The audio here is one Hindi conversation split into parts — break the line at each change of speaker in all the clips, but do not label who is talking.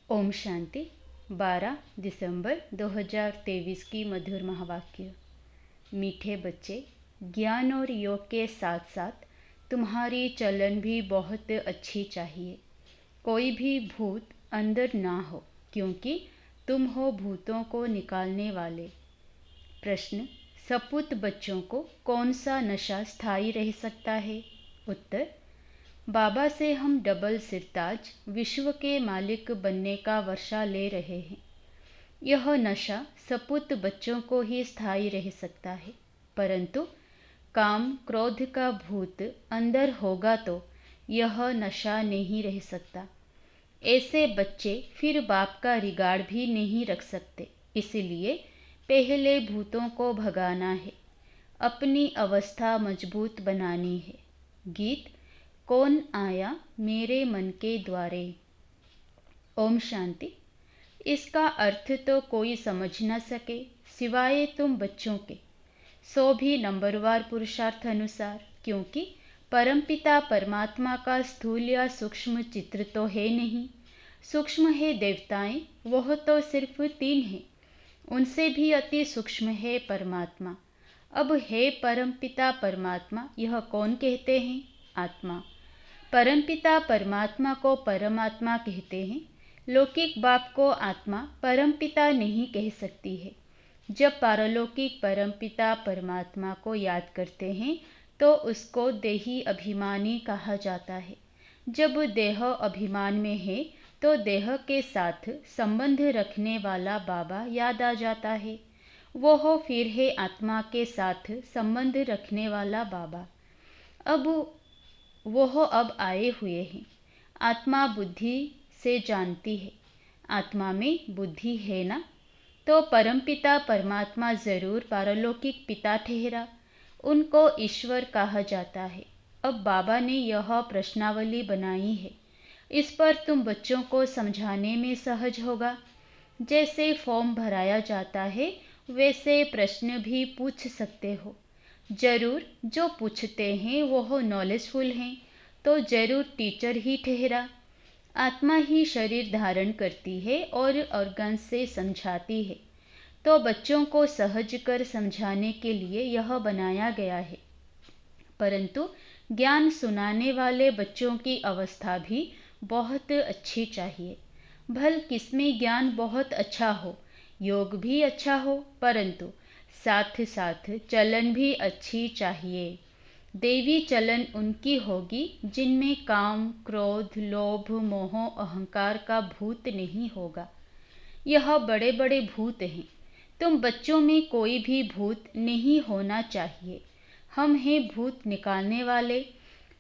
ओम शांति। 12 दिसंबर 2023 की मधुर महावाक्य। मीठे बच्चे, ज्ञान और योग के साथ साथ तुम्हारी चलन भी बहुत अच्छी चाहिए। कोई भी भूत अंदर ना हो, क्योंकि तुम हो भूतों को निकालने वाले। प्रश्न: सपूत बच्चों को कौन सा नशा स्थायी रह सकता है? उत्तर: बाबा से हम डबल सिरताज विश्व के मालिक बनने का वर्षा ले रहे हैं। यह नशा सपूत बच्चों को ही स्थायी रह सकता है, परंतु काम क्रोध का भूत अंदर होगा तो यह नशा नहीं रह सकता। ऐसे बच्चे फिर बाप का रिगार्ड भी नहीं रख सकते। इसलिए पहले भूतों को भगाना है, अपनी अवस्था मजबूत बनानी है। गीत: कौन आया मेरे मन के द्वारे। ओम शांति। इसका अर्थ तो कोई समझ न सके सिवाय तुम बच्चों के, सो भी नंबरवार पुरुषार्थ अनुसार, क्योंकि परमपिता परमात्मा का स्थूल या सूक्ष्म चित्र तो है नहीं। सूक्ष्म है देवताएं, वह तो सिर्फ 3 है, उनसे भी अति सूक्ष्म है परमात्मा। अब है परमपिता परमात्मा, यह कौन कहते हैं? आत्मा। परमपिता परमात्मा को परमात्मा कहते हैं। लौकिक बाप को आत्मा परमपिता नहीं कह सकती है। जब पारलौकिक परमपिता परमात्मा को याद करते हैं तो उसको देही अभिमानी कहा जाता है। जब देह अभिमान में है तो देह के साथ संबंध रखने वाला बाबा याद आ जाता है। वो फिर है आत्मा के साथ संबंध रखने वाला बाबा। अब आए हुए हैं। आत्मा बुद्धि से जानती है। आत्मा में बुद्धि है ना, तो परमपिता परमात्मा जरूर पारलौकिक पिता ठहरा। उनको ईश्वर कहा जाता है। अब बाबा ने यह प्रश्नावली बनाई है, इस पर तुम बच्चों को समझाने में सहज होगा। जैसे फॉर्म भराया जाता है वैसे प्रश्न भी पूछ सकते हो। जरूर जो पूछते हैं वह नॉलेजफुल हैं, तो जरूर टीचर ही ठहरा। आत्मा ही शरीर धारण करती है और ऑर्गन से समझाती है, तो बच्चों को सहज कर समझाने के लिए यह बनाया गया है। परंतु ज्ञान सुनाने वाले बच्चों की अवस्था भी बहुत अच्छी चाहिए। भल किसमें ज्ञान बहुत अच्छा हो, योग भी अच्छा हो, परंतु साथ साथ चलन भी अच्छी चाहिए। देवी चलन उनकी होगी जिनमें काम, क्रोध, लोभ, मोह, अहंकार का भूत नहीं होगा। यह बड़े बड़े भूत हैं। तुम बच्चों में कोई भी भूत नहीं होना चाहिए। हम हैं भूत निकालने वाले।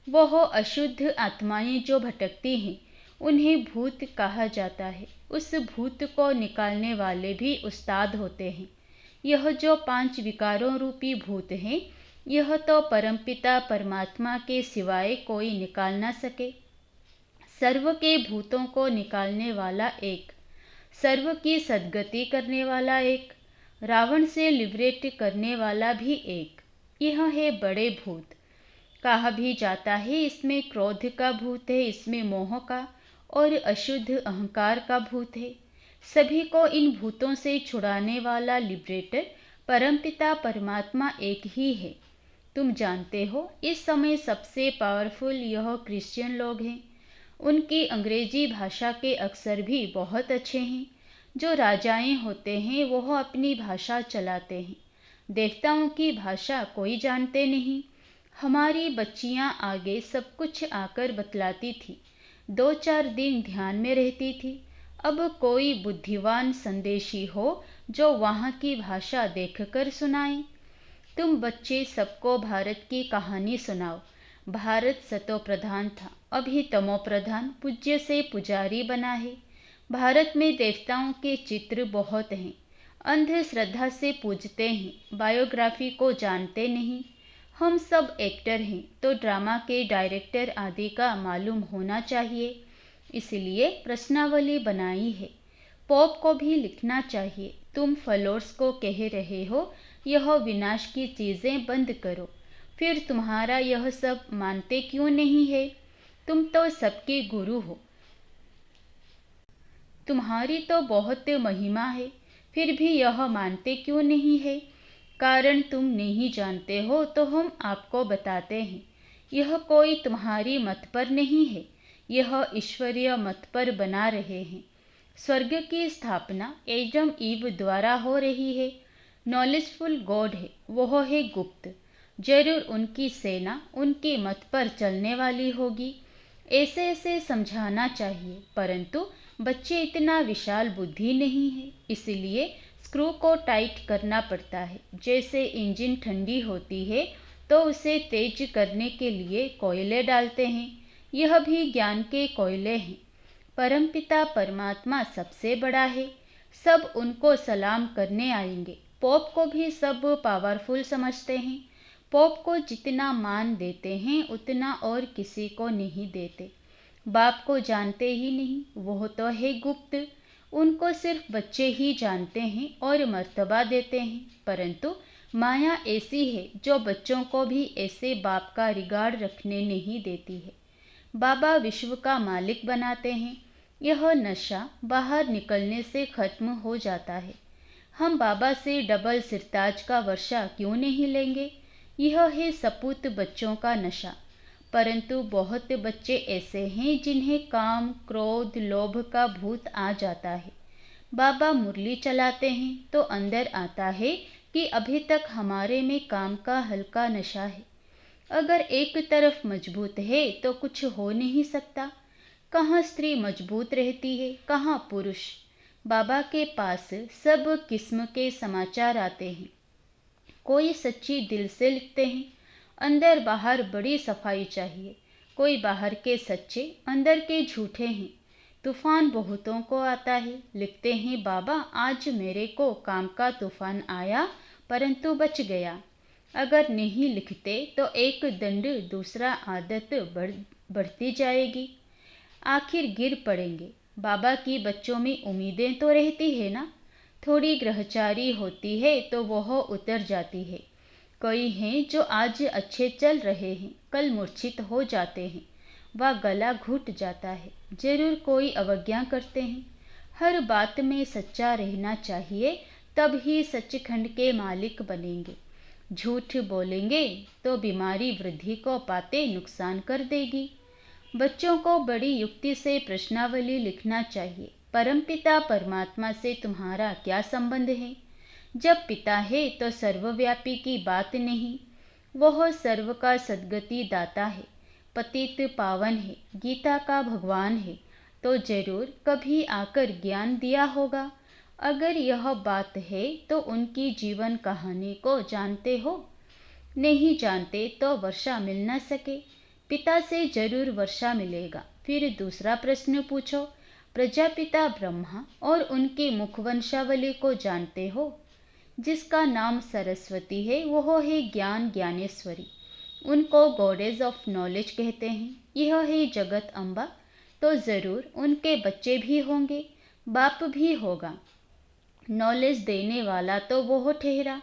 वह अशुद्ध आत्माएं जो भटकती हैं उन्हें भूत कहा जाता है। उस भूत को निकालने वाले भी उस्ताद होते हैं। यह जो 5 विकारों रूपी भूत हैं, यह तो परमपिता परमात्मा के सिवाय कोई निकाल ना सके। सर्व के भूतों को निकालने वाला एक, सर्व की सद्गति करने वाला एक, रावण से लिबरेट करने वाला भी एक। यह है बड़े भूत। कहा भी जाता है इसमें क्रोध का भूत है, इसमें मोह का और अशुद्ध अहंकार का भूत है। सभी को इन भूतों से छुड़ाने वाला लिबरेटर परमपिता परमात्मा एक ही है। तुम जानते हो इस समय सबसे पावरफुल यह क्रिश्चियन लोग हैं। उनकी अंग्रेजी भाषा के अक्षर भी बहुत अच्छे हैं। जो राजाएं होते हैं वह अपनी भाषा चलाते हैं। देवताओं की भाषा कोई जानते नहीं। हमारी बच्चियां आगे सब कुछ आकर बतलाती थी। 2-4 दिन ध्यान में रहती थी। अब कोई बुद्धिवान संदेशी हो जो वहाँ की भाषा देखकर सुनाए। तुम बच्चे सबको भारत की कहानी सुनाओ। भारत सतो प्रधान था, अभी तमो प्रधान पूज्य से पुजारी बना है। भारत में देवताओं के चित्र बहुत हैं। अंधश्रद्धा से पूजते हैं, बायोग्राफी को जानते नहीं। हम सब एक्टर हैं तो ड्रामा के डायरेक्टर आदि का मालूम होना चाहिए। इसलिए प्रश्नावली बनाई है। पोप को भी लिखना चाहिए। तुम फॉलोअर्स को कह रहे हो यह विनाश की चीज़ें बंद करो, फिर तुम्हारा यह सब मानते क्यों नहीं है? तुम तो सबके गुरु हो। तुम्हारी तो बहुत महिमा है, फिर भी यह मानते क्यों नहीं है? कारण तुम नहीं जानते हो तो हम आपको बताते हैं। यह कोई तुम्हारी मत पर नहीं है, यह ईश्वरीय मत पर बना रहे हैं। स्वर्ग की स्थापना एडम ईव द्वारा हो रही है। नॉलेजफुल गॉड है, वह है गुप्त। जरूर उनकी सेना उनकी मत पर चलने वाली होगी। ऐसे ऐसे समझाना चाहिए, परंतु बच्चे इतना विशाल बुद्धि नहीं है, इसलिए स्क्रू को टाइट करना पड़ता है। जैसे इंजन ठंडी होती है तो उसे तेज करने के लिए कोयले डालते हैं, यह भी ज्ञान के कोयले हैं। परमपिता परमात्मा सबसे बड़ा है, सब उनको सलाम करने आएंगे। पोप को भी सब पावरफुल समझते हैं। पोप को जितना मान देते हैं उतना और किसी को नहीं देते। बाप को जानते ही नहीं, वह तो है गुप्त। उनको सिर्फ बच्चे ही जानते हैं और मर्तबा देते हैं, परंतु माया ऐसी है जो बच्चों को भी ऐसे बाप का रिगार्ड रखने नहीं देती है। बाबा विश्व का मालिक बनाते हैं। यह नशा बाहर निकलने से खत्म हो जाता है। हम बाबा से डबल सिरताज का वर्षा क्यों नहीं लेंगे? यह है सपूत बच्चों का नशा। परंतु बहुत बच्चे ऐसे हैं जिन्हें काम, क्रोध, लोभ का भूत आ जाता है। बाबा मुरली चलाते हैं तो अंदर आता है कि अभी तक हमारे में काम का हल्का नशा है। अगर एक तरफ मजबूत है तो कुछ हो नहीं सकता। कहाँ स्त्री मजबूत रहती है, कहाँ पुरुष। बाबा के पास सब किस्म के समाचार आते हैं। कोई सच्ची दिल से लिखते हैं, अंदर बाहर बड़ी सफाई चाहिए। कोई बाहर के सच्चे, अंदर के झूठे हैं। तूफान बहुतों को आता है, लिखते हैं बाबा आज मेरे को काम का तूफान आया परंतु बच गया। अगर नहीं लिखते तो एक दंड दूसरा आदत बढ़ती जाएगी, आखिर गिर पड़ेंगे। बाबा की बच्चों में उम्मीदें तो रहती है ना। थोड़ी ग्रहचारी होती है तो वह उतर जाती है। कई हैं जो आज अच्छे चल रहे हैं, कल मूर्छित हो जाते हैं, व गला घुट जाता है। जरूर कोई अवज्ञा करते हैं। हर बात में सच्चा रहना चाहिए, तब ही सच्चखंड के मालिक बनेंगे। झूठ बोलेंगे तो बीमारी वृद्धि को पाते नुकसान कर देगी। बच्चों को बड़ी युक्ति से प्रश्नावली लिखना चाहिए। परमपिता परमात्मा से तुम्हारा क्या संबंध है? जब पिता है तो सर्वव्यापी की बात नहीं, वह सर्व का सद्गति दाता है, पतित पावन है, गीता का भगवान है, तो जरूर कभी आकर ज्ञान दिया होगा। अगर यह बात है तो उनकी जीवन कहानी को जानते हो? नहीं जानते तो वर्षा मिल न सके। पिता से जरूर वर्षा मिलेगा। फिर दूसरा प्रश्न पूछो, प्रजापिता ब्रह्मा और उनकी मुखवंशावली को जानते हो? जिसका नाम सरस्वती है वह है ज्ञान ज्ञानेश्वरी। उनको गॉडेज ऑफ नॉलेज कहते हैं। यह है जगत अम्बा, तो ज़रूर उनके बच्चे भी होंगे, बाप भी होगा। नॉलेज देने वाला तो वो ठहरा।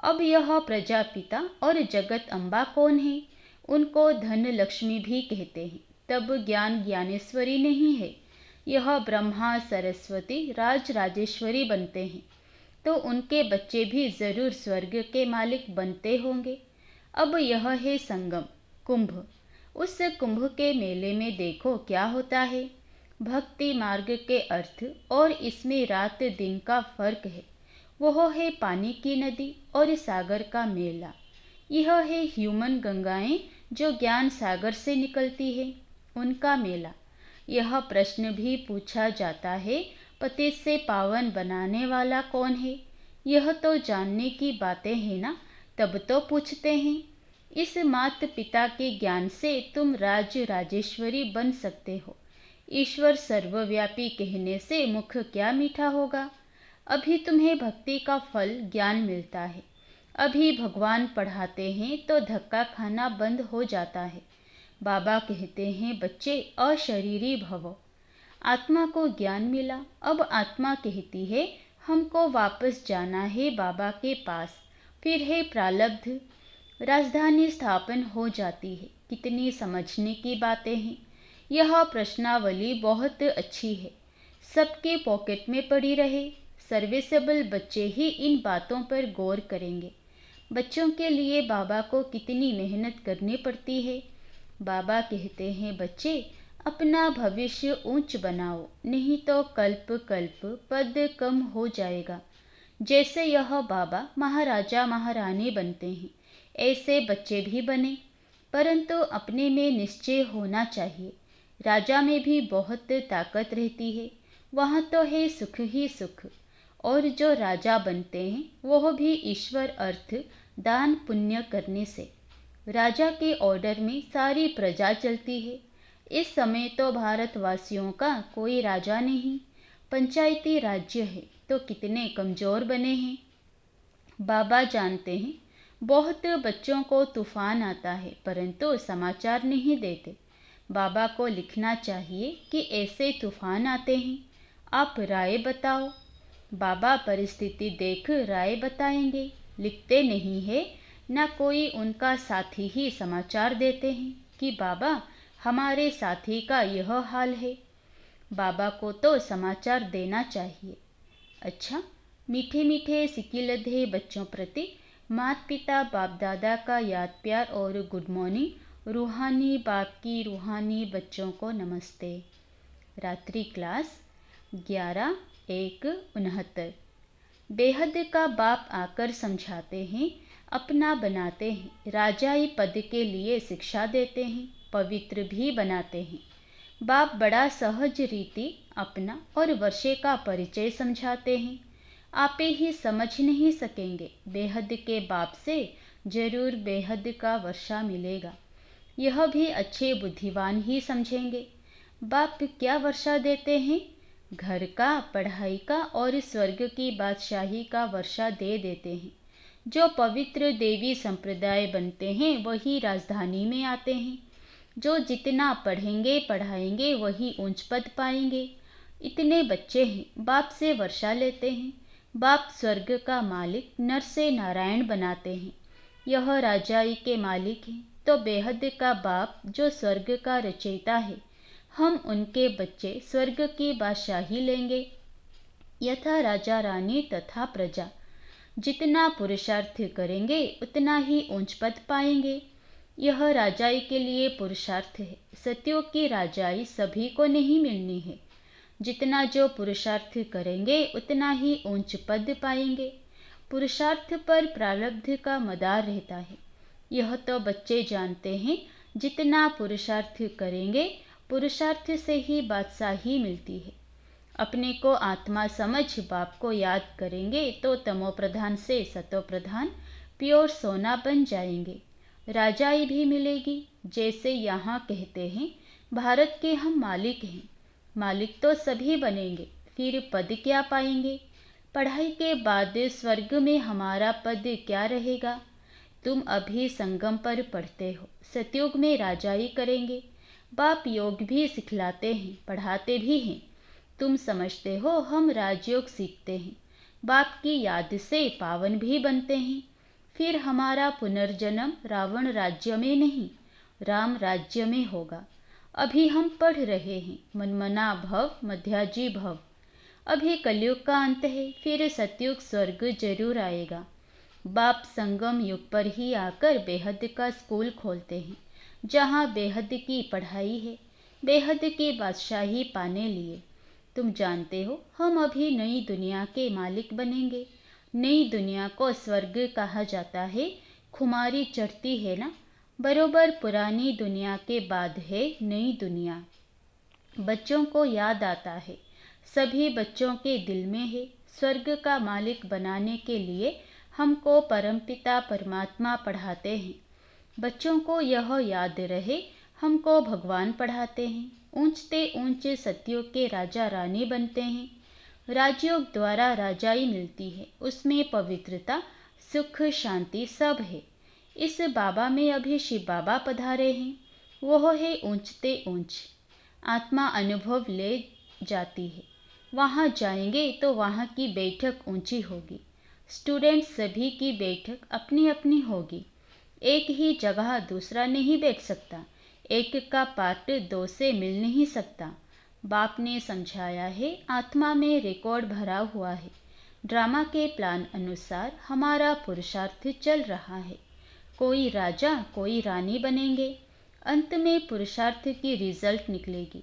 अब यह प्रजापिता और जगत अम्बा कौन है? उनको धन लक्ष्मी भी कहते हैं। तब ज्ञान ज्ञानेश्वरी नहीं है। यह ब्रह्मा सरस्वती राज राजेश्वरी बनते हैं, तो उनके बच्चे भी जरूर स्वर्ग के मालिक बनते होंगे। अब यह है संगम, कुंभ। उस कुंभ के मेले में देखो क्या होता है। भक्ति मार्ग के अर्थ और इसमें रात दिन का फर्क है। वह है पानी की नदी और सागर का मेला। यह है ह्यूमन गंगाएं जो ज्ञान सागर से निकलती है, उनका मेला। यह प्रश्न भी पूछा जाता है, पतित से पावन बनाने वाला कौन है? यह तो जानने की बातें हैं ना, तब तो पूछते हैं। इस मात पिता के ज्ञान से तुम राज राजेश्वरी बन सकते हो। ईश्वर सर्वव्यापी कहने से मुख क्या मीठा होगा। अभी तुम्हें भक्ति का फल ज्ञान मिलता है। अभी भगवान पढ़ाते हैं तो धक्का खाना बंद हो जाता है। बाबा कहते हैं बच्चे अशरीरी भवो। आत्मा को ज्ञान मिला। अब आत्मा कहती है हमको वापस जाना है बाबा के पास। फिर है प्रारब्ध, राजधानी स्थापन हो जाती है। कितनी समझने की बातें हैं। यह प्रश्नावली बहुत अच्छी है। सबके पॉकेट में पड़ी रहे। सर्विसेबल बच्चे ही इन बातों पर गौर करेंगे। बच्चों के लिए बाबा को कितनी मेहनत करनी पड़ती है। बाबा कहते हैं, बच्चे अपना भविष्य ऊंच बनाओ, नहीं तो कल्प कल्प पद कम हो जाएगा। जैसे यह बाबा महाराजा महारानी बनते हैं, ऐसे बच्चे भी बने, परंतु अपने में निश्चय होना चाहिए। राजा में भी बहुत ताकत रहती है, वहाँ तो है सुख ही सुख। और जो राजा बनते हैं वह भी ईश्वर अर्थ दान पुण्य करने से। राजा के ऑर्डर में सारी प्रजा चलती है। इस समय तो भारतवासियों का कोई राजा नहीं, पंचायती राज्य है, तो कितने कमज़ोर बने हैं। बाबा जानते हैं बहुत बच्चों को तूफान आता है, परंतु समाचार नहीं देते। बाबा को लिखना चाहिए कि ऐसे तूफान आते हैं, आप राय बताओ। बाबा परिस्थिति देख राय बताएंगे। लिखते नहीं है, ना कोई उनका साथी ही समाचार देते हैं कि बाबा हमारे साथी का यह हाल है। बाबा को तो समाचार देना चाहिए। अच्छा, मीठे मीठे सिकिलधे बच्चों प्रति माता पिता बाप दादा का याद प्यार और गुड मॉर्निंग। रूहानी बाप की रूहानी बच्चों को नमस्ते। रात्रि क्लास 11/1/69। बेहद का बाप आकर समझाते हैं, अपना बनाते हैं, राजाई पद के लिए शिक्षा देते हैं, पवित्र भी बनाते हैं। बाप बड़ा सहज रीति अपना और वर्षे का परिचय समझाते हैं। आपे ही समझ नहीं सकेंगे, बेहद के बाप से जरूर बेहद का वर्षा मिलेगा। यह भी अच्छे बुद्धिमान ही समझेंगे। बाप क्या वर्षा देते हैं? घर का, पढ़ाई का और स्वर्ग की बादशाही का वर्षा दे देते हैं। जो पवित्र देवी संप्रदाय बनते हैं वही राजधानी में आते हैं। जो जितना पढ़ेंगे पढ़ाएंगे वही ऊंच पद पाएंगे। इतने बच्चे हैं, बाप से वर्षा लेते हैं। बाप स्वर्ग का मालिक नर से नारायण बनाते हैं। यह राजाई के मालिक हैं, तो बेहद का बाप जो स्वर्ग का रचयिता है, हम उनके बच्चे स्वर्ग की बादशाही लेंगे। यथा राजा रानी तथा प्रजा, जितना पुरुषार्थ करेंगे उतना ही ऊंच पद पाएंगे। यह राजाई के लिए पुरुषार्थ है। सत्युग की राजाई सभी को नहीं मिलनी है। जितना जो पुरुषार्थ करेंगे उतना ही ऊंच पद पाएंगे। पुरुषार्थ पर प्रारब्ध का मदार रहता है, यह तो बच्चे जानते हैं। जितना पुरुषार्थ करेंगे पुरुषार्थ से ही बादशाही मिलती है। अपने को आत्मा समझ बाप को याद करेंगे तो तमो प्रधान से सतो प्रधान प्योर सोना बन जाएंगे। राजाई भी मिलेगी। जैसे यहाँ कहते हैं, भारत के हम मालिक हैं। मालिक तो सभी बनेंगे, फिर पद क्या पाएंगे? पढ़ाई के बाद स्वर्ग में हमारा पद क्या रहेगा? तुम अभी संगम पर पढ़ते हो, सतयुग में राजाई करेंगे। बाप योग भी सिखलाते हैं, पढ़ाते भी हैं। तुम समझते हो हम राजयोग सीखते हैं, बाप की याद से पावन भी बनते हैं। फिर हमारा पुनर्जन्म रावण राज्य में नहीं, राम राज्य में होगा। अभी हम पढ़ रहे हैं, मनमना भव मध्याजी भव। अभी कलयुग का अंत है, फिर सतयुग स्वर्ग जरूर आएगा। बाप संगम युग पर ही आकर बेहद का स्कूल खोलते हैं, जहाँ बेहद की पढ़ाई है, बेहद की बादशाही पाने लिए। तुम जानते हो हम अभी नई दुनिया के मालिक बनेंगे। नई दुनिया को स्वर्ग कहा जाता है। खुमारी चढ़ती है ना, बरोबर पुरानी दुनिया के बाद है नई दुनिया। बच्चों को याद आता है, सभी बच्चों के दिल में है। स्वर्ग का मालिक बनाने के लिए हमको परमपिता परमात्मा पढ़ाते हैं। बच्चों को यह याद रहे, हमको भगवान पढ़ाते हैं। ऊंचते ऊंचे सत्यों के राजा रानी बनते हैं। राजयोग द्वारा राजाई मिलती है, उसमें पवित्रता सुख शांति सब है। इस बाबा में अभी शिव बाबा पधारे हैं, वह है ऊंचते ऊंच। आत्मा अनुभव ले जाती है, वहाँ जाएंगे तो वहाँ की बैठक ऊंची होगी। स्टूडेंट सभी की बैठक अपनी अपनी होगी। एक ही जगह दूसरा नहीं बैठ सकता, एक का पार्ट दो से मिल नहीं सकता। बाप ने समझाया है, आत्मा में रिकॉर्ड भरा हुआ है। ड्रामा के प्लान अनुसार हमारा पुरुषार्थ चल रहा है। कोई राजा कोई रानी बनेंगे। अंत में पुरुषार्थ की रिजल्ट निकलेगी,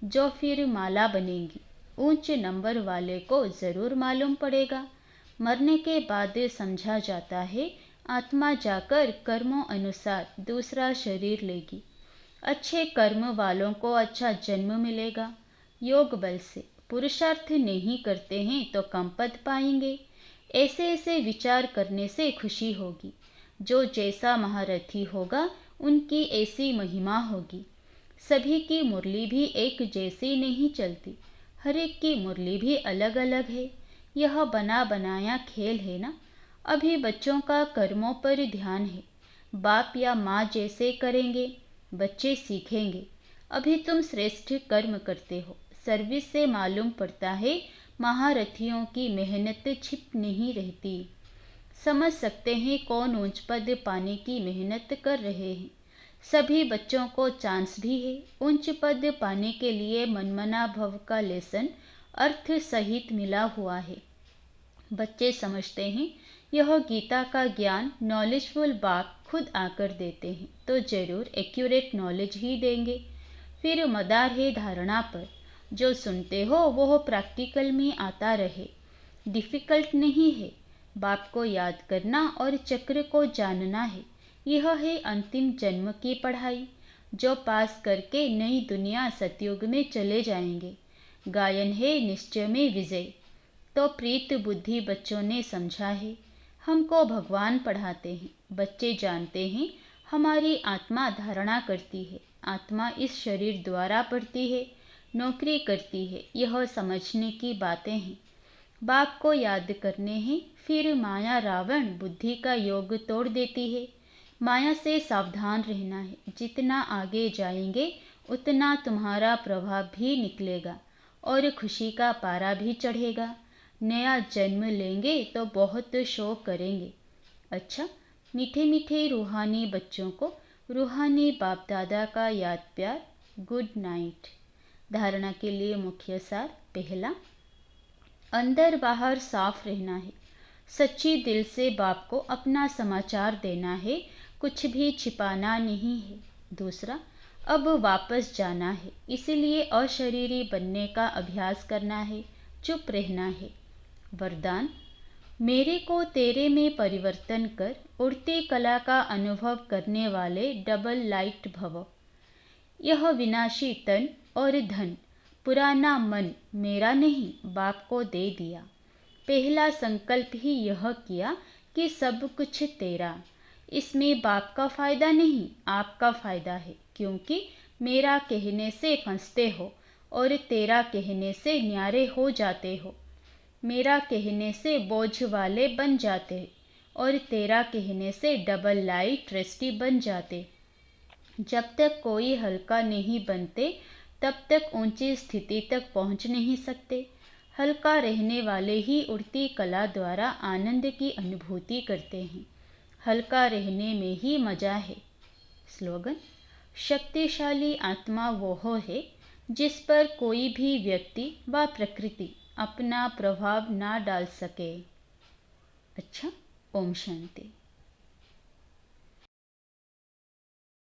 जो फिर माला बनेगी। ऊंच नंबर वाले को ज़रूर मालूम पड़ेगा। मरने के बाद समझा जाता है, आत्मा जाकर कर्मों अनुसार दूसरा शरीर लेगी। अच्छे कर्म वालों को अच्छा जन्म मिलेगा। योग बल से पुरुषार्थ नहीं करते हैं तो कम पद पाएंगे। ऐसे ऐसे विचार करने से खुशी होगी। जो जैसा महारथी होगा उनकी ऐसी महिमा होगी। सभी की मुरली भी एक जैसी नहीं चलती, हर एक की मुरली भी अलग अलग है। यह बना बनाया खेल है ना। अभी बच्चों का कर्मों पर ध्यान है। बाप या माँ जैसे करेंगे बच्चे सीखेंगे। अभी तुम श्रेष्ठ कर्म करते हो। सर्विस से मालूम पड़ता है महारथियों की मेहनत छिप नहीं रहती। समझ सकते हैं कौन उच्च पद पाने की मेहनत कर रहे हैं। सभी बच्चों को चांस भी है। उच्च पद पाने के लिए मनमना भव का लेसन अर्थ सहित मिला हुआ है। बच्चे समझते हैं यह गीता का ज्ञान नॉलेजफुल बाप खुद आकर देते हैं तो जरूर एक्यूरेट नॉलेज ही देंगे। फिर मदार है धारणा पर। जो सुनते हो वो प्रैक्टिकल में आता रहे। डिफ़िकल्ट नहीं है। बाप को याद करना और चक्र को जानना है। यह है अंतिम जन्म की पढ़ाई, जो पास करके नई दुनिया सतयुग में चले जाएंगे। गायन है निश्चय में विजय। तो प्रीत बुद्धि बच्चों ने समझा है। हमको भगवान पढ़ाते हैं। बच्चे जानते हैं हमारी आत्मा धारणा करती है। आत्मा इस शरीर द्वारा पढ़ती है, नौकरी करती है। यह समझने की बातें हैं। बाप को याद करने हैं। फिर माया रावण बुद्धि का योग तोड़ देती है। माया से सावधान रहना है। जितना आगे जाएंगे उतना तुम्हारा प्रभाव भी निकलेगा और खुशी का पारा भी चढ़ेगा। नया जन्म लेंगे तो बहुत शौक करेंगे। अच्छा, मीठे मीठे रूहानी बच्चों को रूहानी बाप दादा का याद प्यार। Good night. धारणा के लिए मुख्य सार। पहला, अंदर बाहर साफ रहना है। सच्ची दिल से बाप को अपना समाचार देना है, कुछ भी छिपाना नहीं है। दूसरा, अब वापस जाना है, इसलिए अशरीरी बनने का अभ्यास करना है, चुप रहना है। वरदान, मेरे को तेरे में परिवर्तन कर उड़ती कला का अनुभव करने वाले डबल लाइट भव। यह विनाशी तन और धन, पुराना मन मेरा नहीं बाप को दे दिया। पहला संकल्प ही यह किया कि सब कुछ तेरा। इसमें बाप का फायदा नहीं, आपका फायदा है, क्योंकि मेरा कहने से फंसते हो और तेरा कहने से न्यारे हो जाते हो। मेरा कहने से बोझ वाले बन जाते और तेरा कहने से डबल लाइट ट्रस्टी बन जाते। जब तक कोई हल्का नहीं बनते तब तक ऊंची स्थिति तक पहुंच नहीं सकते। हल्का रहने वाले ही उड़ती कला द्वारा आनंद की अनुभूति करते हैं। हल्का रहने में ही मजा है। स्लोगन, शक्तिशाली आत्मा वो है जिस पर कोई भी व्यक्ति व प्रकृति अपना प्रभाव ना डाल सके। अच्छा, ओम शांति।